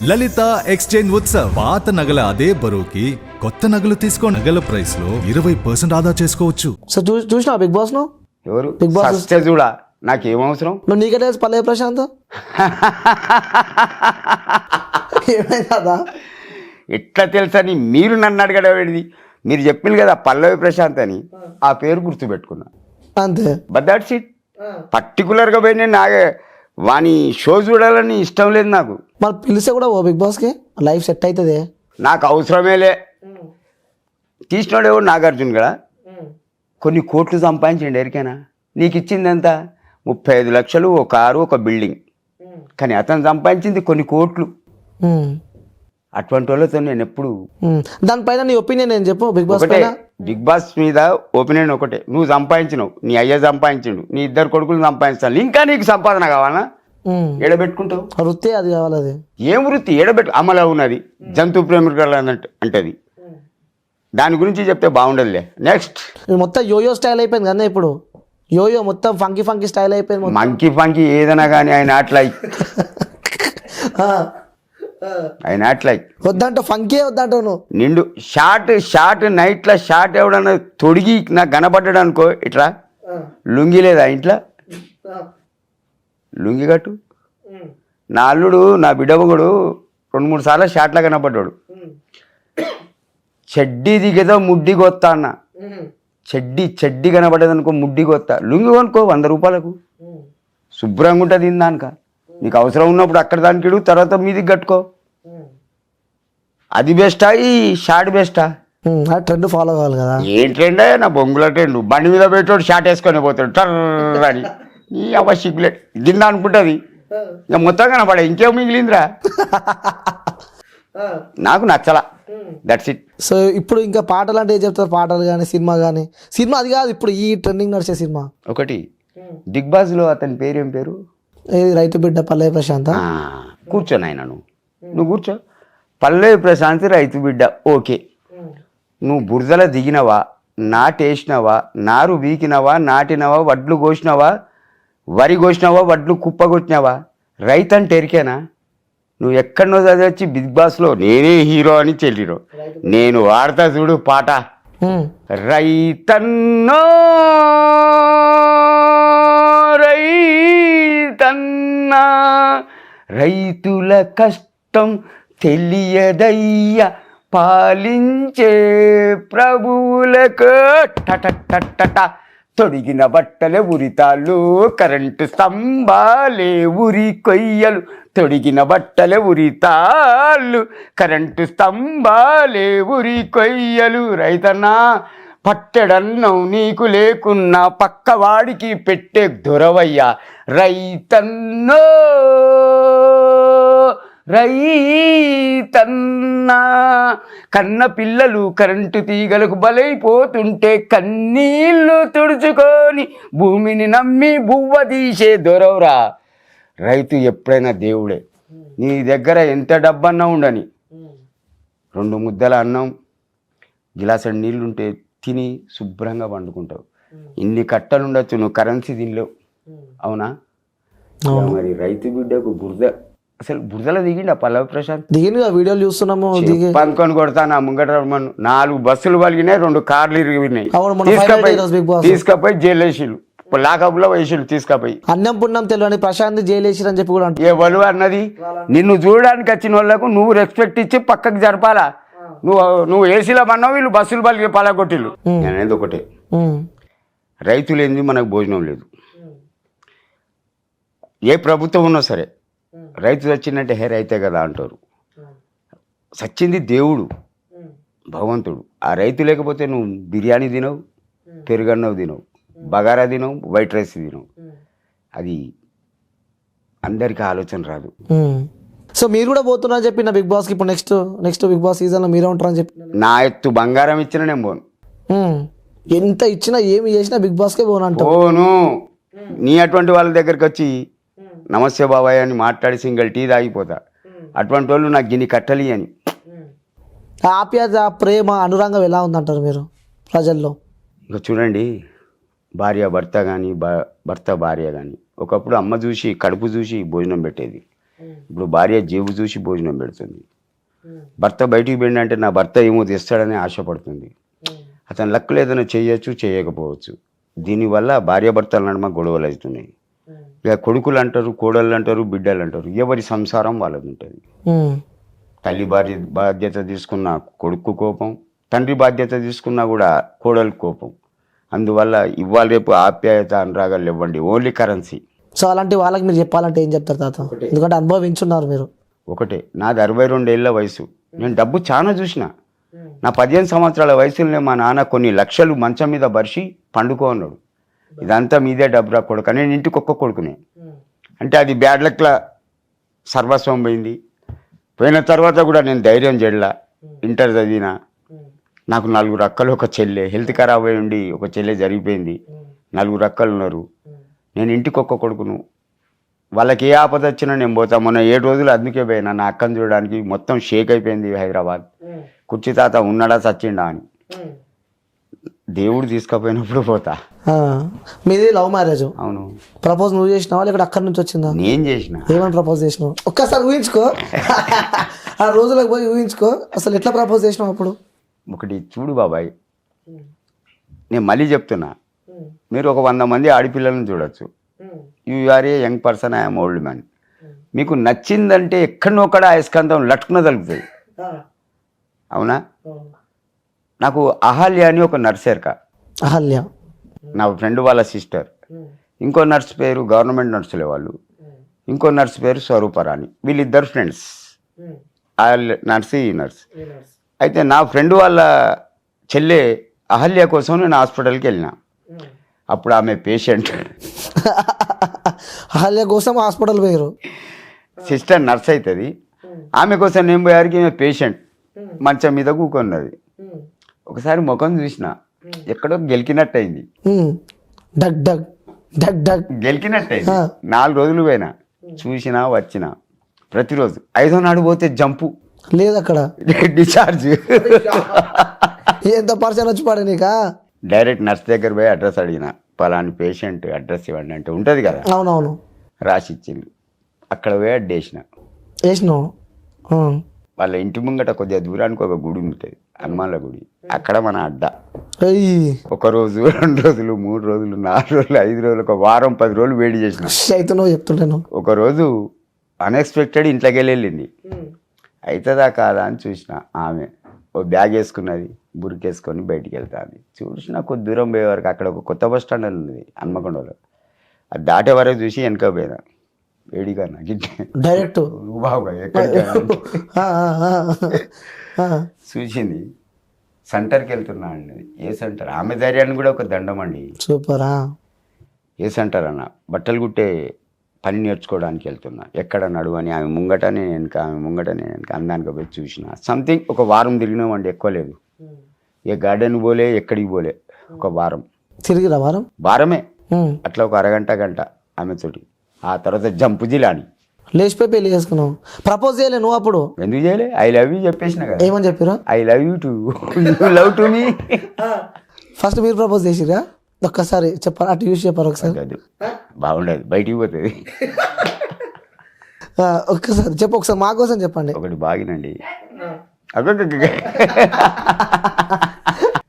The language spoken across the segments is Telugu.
లలిత ఎక్స్చేంజ్ ఉత్సవ్ పాత నగల అదే బరువుకి కొత్త నగలు తీసుకో నగల ప్రైస్ లో 20% ఆదా చేసుకోవచ్చు. సో చూసినా బిగ్ బాస్ ను ఎవరు బిగ్ బాస్ సస్తే చూడా నాకేం అవసరం నువ్వు నీకే తెలుసు పల్లవి ప్రశాంత్ ఏమైందా ఎట్లా తెలుసని మీరు నన్ను అడగడమేది. మీరు చెప్పింది కదా పల్లవి ప్రశాంత్ అని, ఆ పేరు గుర్తుపెట్టుకున్నా అంతే. But that's it. పర్టికులర్గా పోయి నేను నాగే వాని షో చూడాలని ఇష్టం లేదు నాకు. మరి పిలిస్తే కూడా ఓ బిగ్ బాస్కి లైఫ్ సెట్ అవుతుంది. నాకు అవసరమేలే. తీసినోడు ఎవడు నాగార్జున కదా, కొన్ని కోట్లు సంపాదించండి ఎరికైనా. నీకు ఇచ్చింది ఎంత? 35 లక్షలు, ఒక కారు, ఒక బిల్డింగ్. కానీ అతను సంపాదించింది కొన్ని కోట్లు. అటువంటి వాళ్ళతో నేను ఎప్పుడు దానిపైన నీ ఒపీనియన్ ఏం చెప్పు బిగ్ బాస్ ఒకటే. పైన. బిగ్ బాస్ మీద ఒపీనియన్ ఒకటే, నువ్వు సంపాదించినావు, నీ అయ్య సంపాదించిండు, నీ 2 కొడుకులు సంపాదించాలి, ఇంకా నీకు సంపాదన కావాలా? ఎడబెట్టుకుంటావు. వృత్తి అది కావాలి. అది ఏం వృత్తి? ఎడబెట్టు. అమలు ఉన్నది జంతు ప్రేమికులు అంటది. దాని గురించి చెప్తే బాగుండదులే. నెక్స్ట్ ఇది మొత్తం యోయో స్టైల్ అయిపోయింది కదా ఇప్పుడు. యోయో మొత్తం ఫంకీ ఫంకీ స్టైల్ అయిపోయింది మొత్తం. మంకీ ఫంకీ ఏదైనా కానీ ఆయన లైక్ ఆయన లైక్ వద్దంట ఫంకీ వద్దంటావు నువ్వు. నిండు షార్ట్ నైట్లో షార్ట్ ఎవడన్నా తొడిగి నాకు కనబడ్డాడు అనుకో, ఇట్లా లుంగి లేదా ఇంట్లో లుంగి కట్టు. నా అల్లుడు నా బిడ్డబొగుడు 2-3 సార్లు షార్ట్లా కనబడ్డాడు. చెడ్డీ దిగేదో ముడ్డి కొత్తా అన్న. చెడ్డీ కనబడ్డది అనుకో, ముడ్డి కొత్తా. లుంగి కొనుక్కో 100 రూపాయలకు, శుభ్రంగా ఉంటుంది దానిక. నీకు అవసరం ఉన్నప్పుడు అక్కడ దానికి ఇడు, తర్వాత మీదికి కట్టుకో. అది బెస్టా ఈ షార్ట్ బెస్టా? ట్రెండ్ ఫాలో కావాలి కదా. ఏం ట్రెండ్? నా బొంగుల ట్రెండ్. బండి మీద పెట్టాడు షార్ట్ వేసుకొని పోతాడు టర్ర అని. ఈ అవసిగ్గులే గిన్నె అనుకుంటుంది, ఇక మొత్తం కనపడే. ఇంకేం మిగిలిందిరా? నాకు నచ్చలా. That's it. సో ఇప్పుడు ఇంకా పాటలు అంటే ఏం చెప్తారు? పాటలు కానీ సినిమా కానీ. సినిమా అది కాదు, ఇప్పుడు ఈ ట్రెండింగ్ నడిచే సినిమా ఒకటి. బిగ్ బాస్లో అతని పేరు ఏం పేరు? ఏది రైతు బిడ్డ పల్లవి ప్రశాంత్. కూర్చో నాయన, నువ్వు కూర్చో. పల్లవి ప్రశాంత్ రైతు బిడ్డ ఓకే. నువ్వు బురదల దిగినవా, నాటేసినవా, నారు వీకినవా, నాటినవా, వడ్లు కోసినవా, వరి కోసినవా, వడ్లు కుప్పగొట్టినవా? రైతు అంటే ఎరికేనా? నువ్వు ఎక్కడనో చదివచ్చి బిగ్ బాస్లో నేనే హీరో అని చెల్లిరో. నేను వాడతా చూడు పాట. రైతన్నో రైతన్నా, రైతుల కష్టం తెలియదయ్యా, పాలించే ప్రభువులకు టట తొడిగిన బట్టలే ఉరితాళ్ళు, కరెంటు స్తంభాలే ఉరి కొయ్యలు. తొడిగిన బట్టలే ఉరితాళ్ళు, కరెంటు స్తంభాలే ఉరి కొయ్యలు. రైతన్నా పట్టెడన్నం నీకు లేకున్నా పక్కవాడికి పెట్టే దొరవయ్యా. రైతన్నో రైతన్నా, కన్న పిల్లలు కరెంటు తీగలకు బలైపోతుంటే కన్నీళ్లు తుడుచుకొని భూమిని నమ్మి బువ్వ తీసే దొరవరా. రైతు ఎప్పుడైనా దేవుడే. నీ దగ్గర ఎంత డబ్బన్నా ఉండని, 2 ముద్దల అన్నం, గిలాసడి నీళ్ళుంటే తిని శుభ్రంగా వండుకుంటావు. ఇన్ని కట్టలు ఉండొచ్చు, నువ్వు కరెన్సీ తినలేవు. అవునా? మరి రైతు బిడ్డకు బురద, అసలు బురదలో దిగిండి పల్లవి ప్రశాంత్. దిగింది వీడియోలు చూస్తున్నాము. అనుకొని కొడతా నా ముంగట 4 బస్సులు పలిగినాయి, 2 కార్లు ఇరిగినాయి. తీసుకపోయి జైలు వేసిళ్ళు, లాకప్లో వేసిళ్ళు తీసుకపోయి. అన్నం పుణ్యం తెలియని ప్రశాంత్ జైలు వేసిరని చెప్పి కూడా ఏ వలు అన్నది. నిన్ను చూడడానికి వచ్చిన వాళ్ళకు నువ్వు రెస్పెక్ట్ ఇచ్చి పక్కకి జరపాలా. నువ్వు ఏసీలో పన్నావు, వీళ్ళు బస్సులు పలిగి పలగొట్టిళ్ళు. అనేది ఒకటే, రైతులు ఏంది మనకు భోజనం లేదు. ఏ ప్రభుత్వం ఉన్నా సరే రైతు చచ్చిందంటే హే రైతే కదా అంటారు. చచ్చింది దేవుడు, భగవంతుడు. ఆ రైతు లేకపోతే నువ్వు బిర్యానీ తినవు, పెరుగన్నవు తినవు, బగారా తినవు, వైట్ రైస్ తినవు. అది అందరికీ ఆలోచన రాదు. సో మీరు కూడా పోతున్నారని చెప్పి నా బిగ్ బాస్కి. ఇప్పుడు నెక్స్ట్ బిగ్ బాస్ సీజన్లో మీరే ఉంటారని చెప్పి. నా ఎత్తు బంగారం ఇచ్చిన నేను పోను. ఎంత ఇచ్చినా ఏమి చేసినా బిగ్ బాస్కే పోను. నీ అటువంటి వాళ్ళ దగ్గరికి వచ్చి నమస్తే బాబాయ్ అని మాట్లాడి సింగిల్ టీ తాగిపోతా. అటువంటి వాళ్ళు నాకు గిన్ని కట్టలి అని. ఆప్యాయత, ప్రేమ, అనురాగం ఎలా ఉందంటారు మీరు ప్రజల్లో? ఇక చూడండి, భర్త కానీ భర్త భార్య కానీ ఒకప్పుడు అమ్మ చూసి కడుపు చూసి భోజనం పెట్టేది. ఇప్పుడు భార్య జేబు చూసి భోజనం పెడుతుంది. భర్త బయటికి వెళ్ళంటే నా భర్త ఏమో తెస్తాడని ఆశపడుతుంది. అతని లక్కులు ఏదైనా చేయొచ్చు, చేయకపోవచ్చు. దీనివల్ల భార్యాభర్తల నడుమ గొడవలు అవుతున్నాయి. ఇక కొడుకులు అంటారు, కోడళ్ళు అంటారు, బిడ్డలు అంటారు. ఎవరి సంసారం వాళ్ళది ఉంటుంది. తల్లి బాధ్యత తీసుకున్న కొడుకు కోపం, తండ్రి బాధ్యత తీసుకున్నా కూడా కోడలు కోపం. అందువల్ల ఇవాళ రేపు ఆప్యాయత అనురాగాలు ఇవ్వండి, ఓన్లీ కరెన్సీ. సో అలాంటి వాళ్ళకి మీరు చెప్పాలంటే ఏం చెప్తారు తాత? ఎందుకంటే అనుభవించున్నారు మీరు. ఒకటే, నాది 62 ఏళ్ల వయసు. నేను డబ్బు చాలా చూసిన. నా 15 సంవత్సరాల వయసులోనే మా నాన్న కొన్ని లక్షలు మంచం మీద బరిసి పండుకో అన్నాడు. ఇదంతా మీదే డబ్బురా కొడుక. నేను ఇంటికి ఒక్క కొడుకునే. అంటే అది బ్యాడ్ లక్లా సర్వస్వం పోయింది. పోయిన తర్వాత కూడా నేను ధైర్యం చేయలా. ఇంటర్ చదివిన. నాకు 4 అక్కలు, ఒక చెల్లె. హెల్త్ ఖరాబ్ అయి ఉండి ఒక చెల్లె జరిగిపోయింది. 4 అక్కలు ఉన్నారు. నేను ఇంటికి ఒక్క కొడుకును. వాళ్ళకి ఏ ఆపద వచ్చినా నేను పోతా. మొన్న 7 రోజులు అందుకే పోయినా నా అక్కను చూడడానికి. మొత్తం షేక్ అయిపోయింది హైదరాబాద్. కుర్చీ తాత ఉన్నాడా చచ్చిండా అని. దేవుడు తీసుకుపోయినప్పుడు పోతా. మీది లవ్ మ్యారేజ్? అవును. ప్రపోజ్ నువ్వు చేసినావా లేకపోతే అక్కడి నుంచి వచ్చిందా? నేను చేసిన. ఏమని ప్రపోజ్ చేసినావు? ఒక్కసారి ఊహించుకో. ఆ రోజులకు పోయి ఊహించుకో అసలు ఎట్లా ప్రపోజ్ చేసినావు అప్పుడు. ఒకటి చూడు బాబాయ్, నేను మళ్ళీ చెప్తున్నా, మీరు ఒక 100 మంది ఆడపిల్లలను చూడొచ్చు. You are a young person, I'm old man. మీకు నచ్చిందంటే ఎక్కడనొక్కడ అయస్కాంతం లట్టుకున తలుపుతుంది. అవునా? నాకు అహల్య అని ఒక నర్సేర్క. అహల్య నా ఫ్రెండ్ వాళ్ళ సిస్టర్. ఇంకో నర్స్ పేరు, గవర్నమెంట్ నర్సులే వాళ్ళు. ఇంకో నర్స్ పేరు స్వరూపరాణి. వీళ్ళిద్దరు ఫ్రెండ్స్. ఆ నర్స్, ఈ నర్స్. అయితే నా ఫ్రెండ్ వాళ్ళ చెల్లె అహల్య కోసం నేను హాస్పిటల్కి వెళ్ళిన. అప్పుడు ఆమె పేషెంట్. అహల్య కోసం హాస్పిటల్ పోయారు. సిస్టర్ నర్స్ అవుతుంది. ఆమె కోసం నేను పోయారికి ఈమె పేషెంట్ మంచం మీద కూకున్నది. ఒకసారి ముఖం చూసిన, ఎక్కడో గెలికినట్టు అయింది. డగ్ డగ్ డగ్ డగ్ గెలికినట్టు అయింది. 4 రోజులు పోయినా, చూసినా వచ్చిన. ప్రతిరోజు 5వ నాడు పోతే జంపు లేదు అక్కడ, డిశ్చార్జ్. ఎంత పర్సన్ వచ్చి పడే నీకా? డైరెక్ట్ నర్స్ దగ్గర పోయి అడ్రస్ అడిగిన. పలాని పేషెంట్ అడ్రస్ ఇవ్వండి అంటే ఉంటుంది కదా. అవునవును. రాసి ఇచ్చింది. అక్కడ పోయి అడ్డేసిన. వేసినావు. వాళ్ళ ఇంటి ముంగట కొద్దిగా దూరానికి ఒక గుడి ఉంటుంది, హనుమాన్ల గుడి. అక్కడ మన అడ్డ. 1 రోజు, 2 రోజులు, 3 రోజులు, 4 రోజులు, 5 రోజులు, 1 వారం, 10 రోజులు వేడి చేసిన. అవుతున్నావు చెప్తుంటాను. ఒకరోజు అన్ఎక్స్పెక్టెడ్ ఇంట్లోకి వెళ్ళింది. అవుతుందా కాదా అని చూసిన. ఆమె ఓ బ్యాగ్ వేసుకున్నది, బురికేసుకొని బయటికి వెళ్తాను. చూసిన కొద్ది దూరం పోయే వరకు అక్కడ ఒక కొత్త బస్ స్టాండ్ ఉంది హన్మకొండలో. అది దాటే వరకు చూసి వెనక పోయినా. వేడిగా నాకు డైరెక్ట్ చూసింది. సెంటర్కి వెళ్తున్నా అండి. ఏ సెంటర్? ఆమె ధైర్యాన్ని కూడా ఒక దండం అండి. సూపరా. ఏ సెంటర్ అన్న? బట్టలు కుట్టే పని నేర్చుకోవడానికి వెళ్తున్నా. ఎక్కడ నడువని, ఆమె ముంగటనే వెనక, ఆమె ముంగటనే వెనక. అందానికి పోయి చూసిన. సంథింగ్ 1 వారం తిరిగినామండి, ఎక్కువ లేదు. ఏ గార్డెన్ పోలే, ఎక్కడికి పోలే. 1 వారం తిరిగిరా? వారమే. అట్లా ఒక అరగంట, గంట ఆమెతోటి. ఆ తర్వాత జంపు జిలాని లేచిపోయి పెళ్లి చేసుకున్నావు. ప్రపోజ్ చేయలే నువ్వు అప్పుడు? ఎందుకు చేయలే? ఐ లవ్ యూ చెప్పేసిన కదా. ఏమని చెప్పారు? I love you to, you love to me. First మీరు ప్రపోజ్ చేసిరా? ఒక్కసారి చెప్పారు, అటు చూసి చెప్పారు ఒకసారి. బాగుండదు, బయటికి పోతుంది. ఒక్కసారి చెప్పు, ఒకసారి మా కోసం చెప్పండి. ఒకటి బాగినండి,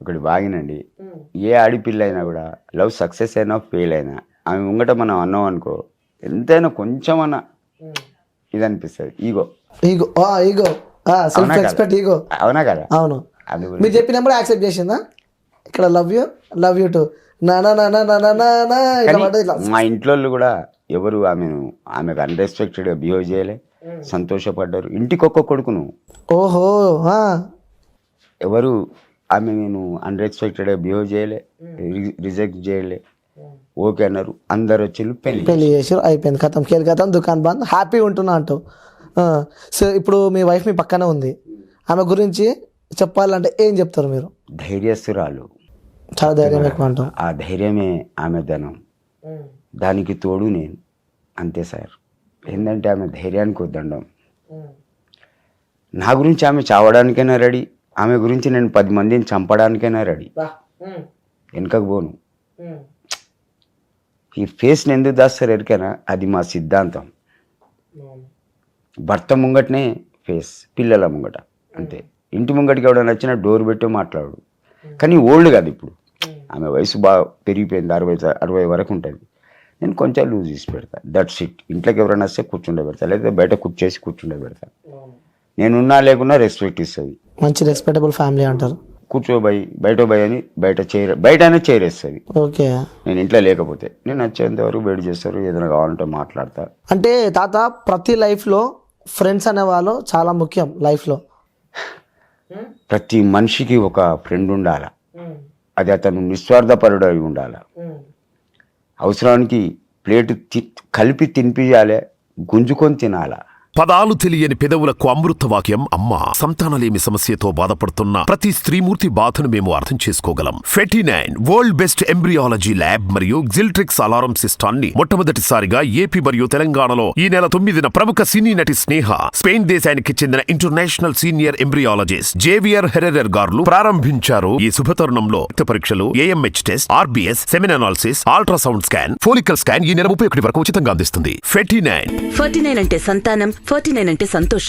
ఒకటి బాగినండి. ఏ ఆడిపిల్ల అయినా కూడా లవ్ సక్సెస్ అయినా ఫెయిల్ అయినా ఆమె ముంగట మనం అన్నాం అనుకో, ఎంతైనా కొంచెం అన్నా ఇది అనిపిస్తుంది. Ego ego ego self respect, ego. అవునా కదా? అవును. మీరు చెప్పినప్పుడు యాక్సెప్ట్ చేసిందా? ఇక్కడ లవ్ యూ టు మా ఇంట్లో కూడా ఎవరు ఆమెకు అన్రెస్పెక్టెడ్గా బిహేవ్ చేయలే, సంతోషపడ్డారు. ఇంటికి ఒక్క కొడుకును. ఓహో. ఎవరు ఆమె నేను అన్రెస్పెక్టెడ్గా బిహేవ్ చేయలే, రిజెక్ట్ చేయలే, ఓకే అన్నారు. అందరు వచ్చి పెళ్లి చేసారు, అయిపోయింది, కథం కేల్ కథం, దుకాన్ బంద్, హ్యాపీ ఉంటున్నా అంటావు. సో ఇప్పుడు మీ వైఫ్ మీ పక్కనే ఉంది, ఆమె గురించి చెప్పాలంటే ఏం చెప్తారు మీరు? ధైర్యస్తురాలు, చాలా ధైర్యం ఎక్కువ అంటాం. ఆ ధైర్యమే ఆమె ధనం, దానికి తోడు నేను. అంతే సార్. ఏంటంటే ఆమె ధైర్యానికి వద్దండం. నా గురించి ఆమె చావడానికైనా రెడీ, ఆమె గురించి నేను 10 మందిని చంపడానికైనా రెడీ. వెనకకు పోను. ఈ ఫేస్ని ఎందుకు దాస్తారు ఎరికైనా? అది మా సిద్ధాంతం. భర్త ముంగటనే ఫేస్, పిల్లల ముంగట అంతే. ఇంటి ముంగటికి ఎవడైనా వచ్చినా డోర్ పెట్టి మాట్లాడు. కానీ ఓల్డ్ కాదు ఇప్పుడు, ఆమె వయసు బాగా పెరిగిపోయింది, 60 వరకు ఉంటుంది. నేను కొంచెం లూజ్ చేసి పెడతా, దట్స్ ఇట్. ఇంట్లోకి ఎవరైనా వస్తే కూర్చుండే పెడతా, లేకపోతే బయట కూర్చేసి కూర్చుండే పెడతా. నేనున్నా లేకున్నా రెస్పెక్ట్ ఇస్తుంది. మంచి రెస్పెక్టబుల్ ఫ్యామిలీ అంటారు. కూర్చోబోయి బయట పోయి అని బయటనే చేరేస్తుంది. ఓకే. నేను ఇంట్లో లేకపోతే నేను వచ్చేంత వరకు వెయిట్ చేస్తారు, ఏదైనా కావాలంటే మాట్లాడతా. అంటే తాత ప్రతి లైఫ్లో ఫ్రెండ్స్ అనేవాళ్ళు చాలా ముఖ్యం లైఫ్లో. ప్రతి మనిషికి ఒక ఫ్రెండ్ ఉండాలి, అది అతను నిస్వార్థపరుడు అయి ఉండాలి. అవసరానికి ప్లేటు కలిపి తినిపించాలి, గుంజుకొని తినాలా. పదాలు తెలియని పెదవులకు అమృత వాక్యం అమ్మ. సంతానలేమి సమస్యతో బాధపడుతున్న ప్రతి స్త్రీమూర్తి బాధను మేము అర్థం చేసుకోగలం. ఫెటినైన్ వరల్డ్ బెస్ట్ ఎంబ్రియాలజీ ల్యాబ్ మరియు జిల్ట్రిక్స్ అలారం సిస్టాన్ని మొట్టమొదటిసారిగా ఏపీ మరియు తెలంగాణలో ఈ నెల 9న ప్రముఖ సినీ నటి స్నేహ, స్పెయిన్ దేశానికి చెందిన international senior embryologist Javier Herrera గారు ప్రారంభించారు. ఈ శుభతరుణంలో రక్త పరీక్షలు, AMH test, RBS, సెమిన్ analysis, ultrasound scan, follicle scan ఈ నెల 31 వరకు ఉచితంగా అందిస్తుంది. ఫెటినైన్ అంటే సంతానం, 49 అంటే సంతోషం.